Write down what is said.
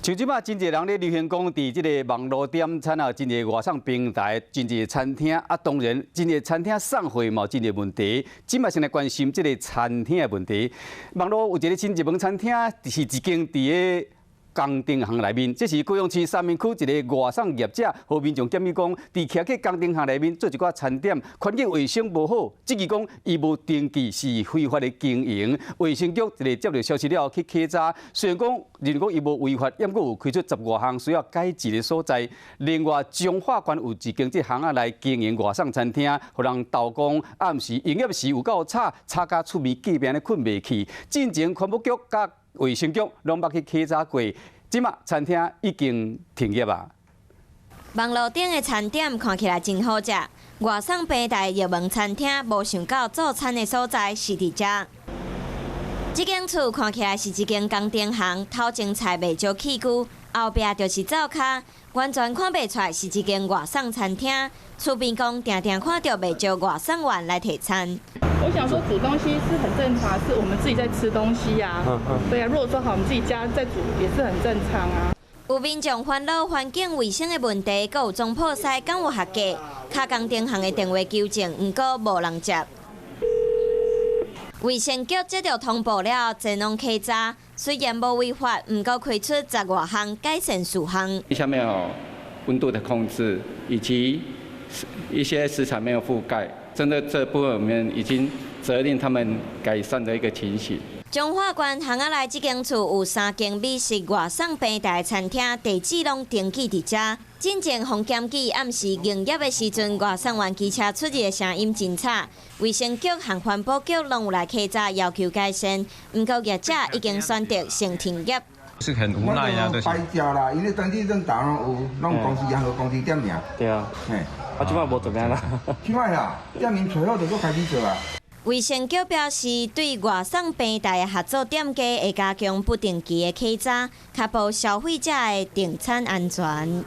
像即马真侪人咧流行讲，伫即个网络点餐啊，真侪外送平台，真侪餐厅啊，当然真侪餐厅送货嘛，真侪问题。即马先来关心即个餐厅的问题。网络有一个新日本餐厅，是一间伫个工程行内面，这是高雄市三民区一个外送业者，和民众建议讲，伫徛去工程行内面做一寡餐点，环境卫生无好，质疑讲伊无登记是非法的经营。卫生局一个接到消息了去稽查，虽然讲伊无违法，抑过有开出10多项需要改进的所在。另外，彰化县有一间这行啊来经营外送餐厅，互人斗讲暗时营业时有够吵甲厝边隔壁咧困袂去。进前环保局甲卫生局拢捌去稽查过，即马餐厅已经停业啊。网络顶的餐点看起来真好食，外送平台热门餐厅无想到做餐的所在是伫遮。这间厝看起来是一间工程行，头前菜卖少起居，后壁就是灶骹，完全看袂出来是一间外送餐厅。厝边讲定定看到袂少外送员来提餐。我想说煮东西是很正常，是我们自己在吃东西呀、对啊，如果说好我们自己家在煮也是很正常啊。有民众烦恼环境卫生的问题，阁有总破塞敢有合格，卡工程行的电话求证，毋过无人接。卫生局接到通报了，前往稽查，虽然无违法，毋过开出10多项改善事项。下面有温度的控制，以及一些食材没有覆盖，针对这部分我们已经责令他们改善的一个情形。彰化县巷仔内这间厝有3间美食外送平台餐厅，地址拢登记伫遮。进前phòng检举暗时营业的时阵，外送员机车出入的声音真吵。卫生局和环保局拢有来稽查，要求改善。不过业者已经选择先停业。是很无奈啊，就是。白食啦，因为登记证打有，拢公司也和公司店尔。对啊。嘿，即摆无做咩啦。即摆啦，店面找好就搁开始做啊。卫生局表示，对外送平台的合作店家会加强不定期的稽查，确保消费者的订餐安全。